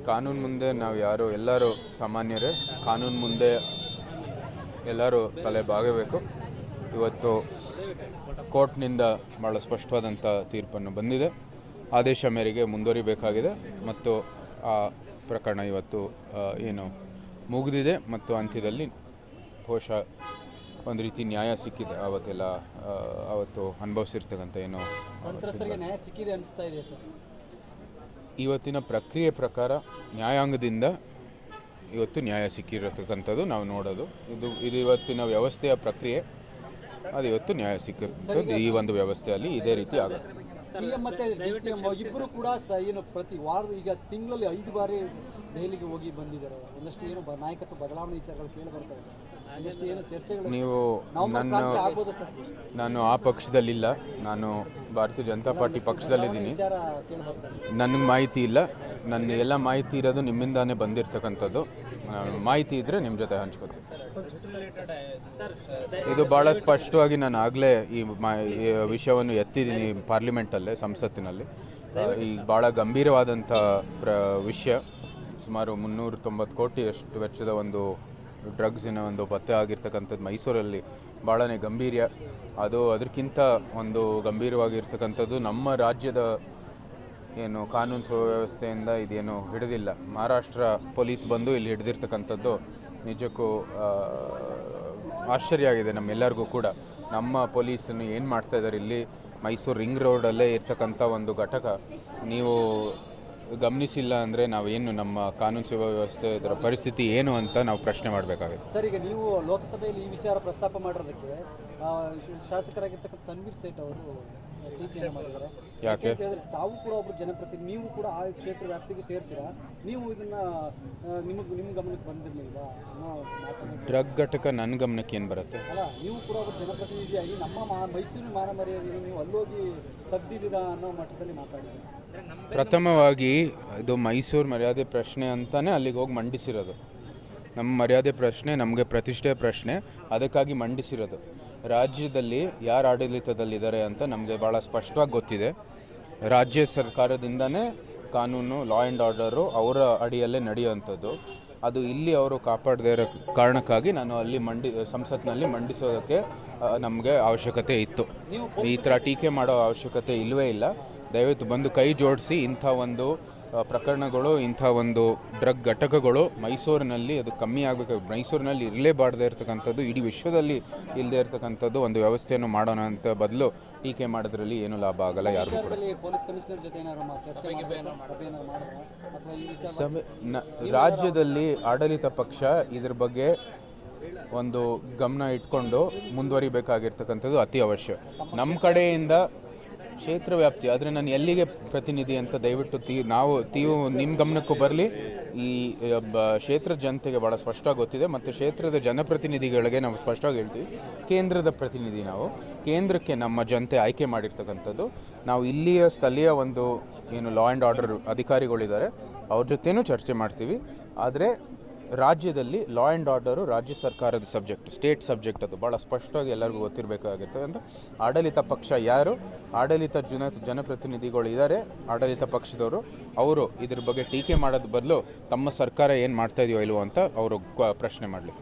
ಕಾನೂನು ಮುಂದೆ ನಾವು ಯಾರು ಎಲ್ಲರೂ ಸಾಮಾನ್ಯರೇ. ಕಾನೂನು ಮುಂದೆ ಎಲ್ಲರೂ ತಲೆ ಬಾಗಬೇಕು. ಇವತ್ತು ಕೋರ್ಟ್ನಿಂದ ಭಾಳ ಸ್ಪಷ್ಟವಾದಂಥ ತೀರ್ಪನ್ನು ಬಂದಿದೆ. ಆದೇಶ ಮೇರೆಗೆ ಮುಂದುವರಿಬೇಕಾಗಿದೆ ಮತ್ತು ಆ ಪ್ರಕರಣ ಇವತ್ತು ಏನು ಮುಗಿದಿದೆ ಮತ್ತು ಅಂತ್ಯದಲ್ಲಿ ಬಹುಶಃ ಒಂದು ರೀತಿ ನ್ಯಾಯ ಸಿಕ್ಕಿದೆ. ಅವತ್ತು ಅನುಭವಿಸಿರ್ತಕ್ಕಂಥ ಏನು ಸಂತ್ರಸ್ತರಿಗೆ ನ್ಯಾಯ ಸಿಕ್ಕಿದೆ ಅನಿಸ್ತಾ ಇದೆ ಸರ್. ಇವತ್ತಿನ ಪ್ರಕ್ರಿಯೆ ಪ್ರಕಾರ ನ್ಯಾಯಾಂಗದಿಂದ ಇವತ್ತು ನ್ಯಾಯ ಸಿಕ್ಕಿರತಕ್ಕಂಥದ್ದು ನಾವು ನೋಡೋದು. ಇದು ಇವತ್ತಿನ ವ್ಯವಸ್ಥೆಯ ಪ್ರಕ್ರಿಯೆ. ಅದು ಇವತ್ತು ನ್ಯಾಯ ಸಿಕ್ಕಿರ್ತಕ್ಕಂಥದ್ದು ಈ ಒಂದು ವ್ಯವಸ್ಥೆಯಲ್ಲಿ ಇದೇ ರೀತಿ ಆಗುತ್ತೆ. ಸಿಎಂ ಮತ್ತೆ ಡಿಸಿಎಂ ಇಬ್ಬರು ಕೂಡ ಏನು ಪ್ರತಿ ವಾರ ಈಗ ತಿಂಗಳಲ್ಲಿ 5 ಬಾರಿ ದೆಹಲಿಗೆ ಹೋಗಿ ಬಂದಿದ್ದಾರೆ. ಒಂದಷ್ಟು ಏನು ನಾಯಕತ್ವ ಬದಲಾವಣೆ ವಿಚಾರಗಳು ಕೇಳಿ ಬರ್ತಾ ಇದೆ. ಒಂದಷ್ಟು ಏನು ಚರ್ಚೆಗಳು ನೀವು ನಾನು ಆ ಪಕ್ಷದಲ್ಲಿಲ್ಲ. ನಾನು ಭಾರತೀಯ ಜನತಾ ಪಾರ್ಟಿ ಪಕ್ಷದಲ್ಲಿದ್ದೀನಿ. ನನಗೆ ಮಾಹಿತಿ ಇಲ್ಲ. ನನ್ನ ಎಲ್ಲ ಮಾಹಿತಿ ಇರೋದು ನಿಮ್ಮಿಂದಾನೇ ಬಂದಿರತಕ್ಕಂಥದ್ದು. ಮಾಹಿತಿ ಇದ್ದರೆ ನಿಮ್ಮ ಜೊತೆ ಹಂಚ್ಕೋತೀನಿ. ಇದು ಭಾಳ ಸ್ಪಷ್ಟವಾಗಿ ನಾನು ಆಗಲೇ ಈ ವಿಷಯವನ್ನು ಎತ್ತಿದ್ದೀನಿ ಪಾರ್ಲಿಮೆಂಟಲ್ಲೇ, ಸಂಸತ್ತಿನಲ್ಲಿ. ಈ ಭಾಳ ಗಂಭೀರವಾದಂಥ ವಿಷಯ. ಸುಮಾರು 390 ಕೋಟಿಯಷ್ಟು ವೆಚ್ಚದ ಒಂದು ಡ್ರಗ್ಸಿನ ಒಂದು ಪತ್ತೆ ಆಗಿರ್ತಕ್ಕಂಥದ್ದು ಮೈಸೂರಲ್ಲಿ ಭಾಳನೇ ಗಂಭೀರ. ಅದಕ್ಕಿಂತ ಒಂದು ಗಂಭೀರವಾಗಿರ್ತಕ್ಕಂಥದ್ದು ನಮ್ಮ ರಾಜ್ಯದ ಏನು ಕಾನೂನು ಸುವ್ಯವಸ್ಥೆಯಿಂದ ಇದೇನು ಹಿಡಿದಿಲ್ಲ. ಮಹಾರಾಷ್ಟ್ರ ಪೊಲೀಸ್ ಬಂದು ಇಲ್ಲಿ ಹಿಡಿದಿರ್ತಕ್ಕಂಥದ್ದು ನಿಜಕ್ಕೂ ಆಶ್ಚರ್ಯ ಆಗಿದೆ ನಮ್ಮೆಲ್ಲರಿಗೂ ಕೂಡ. ನಮ್ಮ ಪೊಲೀಸನ್ನು ಏನು ಮಾಡ್ತಾ ಇದ್ದಾರೆ ಇಲ್ಲಿ ಮೈಸೂರು ರಿಂಗ್ ರೋಡಲ್ಲೇ ಇರ್ತಕ್ಕಂಥ ಒಂದು ಘಟಕ ನೀವು ಗಮನಿಸಿಲ್ಲ ಅಂದರೆ ನಾವೇನು ನಮ್ಮ ಕಾನೂನು ಸುವ್ಯವಸ್ಥೆ ಇದರ ಪರಿಸ್ಥಿತಿ ಏನು ಅಂತ ನಾವು ಪ್ರಶ್ನೆ ಮಾಡಬೇಕಾಗುತ್ತೆ. ಸರ್, ಈಗ ನೀವು ಲೋಕಸಭೆಯಲ್ಲಿ ಈ ವಿಚಾರ ಪ್ರಸ್ತಾಪ ಮಾಡಿರೋದಕ್ಕೆ ಶಾಸಕರಾಗಿರ್ತಕ್ಕಂಥ ತನ್ವೀರ್ ಸೇಠ್ ಅವರು ಟೀಕೆಯನ್ನು ಮಾಡಿದ್ದಾರೆ. ಯಾಕೆ? ತಾವು ಕೂಡ ಒಬ್ಬರು ಜನಪ್ರತಿನಿಧಿ, ನೀವು ಕೂಡ ಆ ಕ್ಷೇತ್ರ ವ್ಯಾಪ್ತಿಗೆ ಸೇರ್ತೀರಾ, ನೀವು ಇದನ್ನು ನಿಮ್ಮ ಗಮನಕ್ಕೆ ಬಂದಿರಲಿಲ್ವಾ? ಡ್ರಗ್ ಘಟಕ ನನ್ನ ಗಮನಕ್ಕೆ ಏನು ಬರುತ್ತೆ? ಅಲ್ಲ, ನೀವು ಕೂಡ ಒಬ್ಬರು ಜನಪ್ರತಿನಿಧಿಯಾಗಿ ನಮ್ಮ ಮೈಸೂರು ಮಾನ ಮರ್ಯಾದೆ ನೀವು ಅಲ್ಲೋಗಿ ತೆಗ್ದಿದ್ದೀರಾ ಅನ್ನೋ ಮಟ್ಟದಲ್ಲಿ ಮಾತಾಡಿದ್ದೀರಿ. ಪ್ರಥಮವಾಗಿ ಇದು ಮೈಸೂರು ಮರ್ಯಾದೆ ಪ್ರಶ್ನೆ ಅಂತಲೇ ಅಲ್ಲಿಗೆ ಹೋಗಿ ಮಂಡಿಸಿರೋದು. ನಮ್ಮ ಮರ್ಯಾದೆ ಪ್ರಶ್ನೆ ನಮಗೆ ಪ್ರತಿಷ್ಠೆಯ ಪ್ರಶ್ನೆ, ಅದಕ್ಕಾಗಿ ಮಂಡಿಸಿರೋದು. ರಾಜ್ಯದಲ್ಲಿ ಯಾರು ಆಡಳಿತದಲ್ಲಿದ್ದಾರೆ ಅಂತ ನಮಗೆ ಭಾಳ ಸ್ಪಷ್ಟವಾಗಿ ಗೊತ್ತಿದೆ. ರಾಜ್ಯ ಸರ್ಕಾರದಿಂದನೇ ಕಾನೂನು, ಲಾ ಆ್ಯಂಡ್ ಆರ್ಡರು ಅವರ ಅಡಿಯಲ್ಲೇ ನಡೆಯುವಂಥದ್ದು. ಅದು ಇಲ್ಲಿ ಅವರು ಕಾಪಾಡದೇ ಇರೋ ಕಾರಣಕ್ಕಾಗಿ ನಾನು ಅಲ್ಲಿ ಸಂಸತ್ನಲ್ಲಿ ಮಂಡಿಸೋದಕ್ಕೆ ನಮಗೆ ಅವಶ್ಯಕತೆ ಇತ್ತು. ಈ ಥರ ಟೀಕೆ ಮಾಡೋ ಅವಶ್ಯಕತೆ ಇಲ್ಲವೇ ಇಲ್ಲ. ದಯವಿಟ್ಟು ಬಂದು ಕೈ ಜೋಡಿಸಿ ಇಂಥ ಒಂದು ಪ್ರಕರಣಗಳು, ಇಂಥ ಒಂದು ಡ್ರಗ್ ಘಟಕಗಳು ಮೈಸೂರಿನಲ್ಲಿ ಅದು ಕಮ್ಮಿ ಆಗಬೇಕು. ಮೈಸೂರಿನಲ್ಲಿ ಇರಲೇಬಾರ್ದೇ ಇರತಕ್ಕಂಥದ್ದು, ಇಡೀ ವಿಶ್ವದಲ್ಲಿ ಇಲ್ಲದೇ ಇರತಕ್ಕಂಥದ್ದು ಒಂದು ವ್ಯವಸ್ಥೆಯನ್ನು ಮಾಡೋಣ ಅಂತ ಬದಲು ಟೀಕೆ ಮಾಡೋದ್ರಲ್ಲಿ ಏನೂ ಲಾಭ ಆಗಲ್ಲ ಯಾರಿಗೂ ಕೂಡ. ರಾಜ್ಯದಲ್ಲಿ ಆಡಳಿತ ಪಕ್ಷ ಇದ್ರ ಬಗ್ಗೆ ಒಂದು ಗಮನ ಇಟ್ಕೊಂಡು ಮುಂದುವರಿಬೇಕಾಗಿರ್ತಕ್ಕಂಥದ್ದು ಅತಿ ಅವಶ್ಯ. ನಮ್ಮ ಕಡೆಯಿಂದ ಕ್ಷೇತ್ರ ವ್ಯಾಪ್ತಿ ಆದರೆ ನಾನು ಎಲ್ಲಿಗೆ ಪ್ರತಿನಿಧಿ ಅಂತ ದಯವಿಟ್ಟು ನಿಮ್ಮ ಗಮನಕ್ಕೂ ಬರಲಿ. ಈ ಕ್ಷೇತ್ರದ ಜನತೆಗೆ ಭಾಳ ಸ್ಪಷ್ಟವಾಗಿ ಗೊತ್ತಿದೆ ಮತ್ತು ಕ್ಷೇತ್ರದ ಜನಪ್ರತಿನಿಧಿಗಳಿಗೆ ನಾವು ಸ್ಪಷ್ಟವಾಗಿ ಹೇಳ್ತೀವಿ, ಕೇಂದ್ರದ ಪ್ರತಿನಿಧಿ ನಾವು. ಕೇಂದ್ರಕ್ಕೆ ನಮ್ಮ ಜನತೆ ಆಯ್ಕೆ ಮಾಡಿರ್ತಕ್ಕಂಥದ್ದು. ನಾವು ಇಲ್ಲಿಯ ಸ್ಥಳೀಯ ಒಂದು ಏನು ಲಾ ಆ್ಯಂಡ್ ಆರ್ಡರ್ ಅಧಿಕಾರಿಗಳಿದ್ದಾರೆ ಅವ್ರ ಜೊತೆನೂ ಚರ್ಚೆ ಮಾಡ್ತೀವಿ. ಆದರೆ ರಾಜ್ಯದಲ್ಲಿ ಲಾ ಆ್ಯಂಡ್ ಆರ್ಡರು ರಾಜ್ಯ ಸರ್ಕಾರದ ಸಬ್ಜೆಕ್ಟ್, ಸ್ಟೇಟ್ ಸಬ್ಜೆಕ್ಟ್. ಅದು ಭಾಳ ಸ್ಪಷ್ಟವಾಗಿ ಎಲ್ಲರಿಗೂ ಗೊತ್ತಿರಬೇಕಾಗಿರ್ತದೆ ಅಂತ. ಆಡಳಿತ ಪಕ್ಷ ಯಾರು, ಆಡಳಿತ ಜನಪ್ರತಿನಿಧಿಗಳು ಇದ್ದಾರೆ, ಆಡಳಿತ ಪಕ್ಷದವರು, ಅವರು ಇದ್ರ ಬಗ್ಗೆ ಟೀಕೆ ಮಾಡೋದು ಬದಲು ತಮ್ಮ ಸರ್ಕಾರ ಏನು ಮಾಡ್ತಾ ಇದೆಯೋ ಇಲ್ವೋ ಅಂತ ಅವರು ಪ್ರಶ್ನೆ ಮಾಡಲಿ.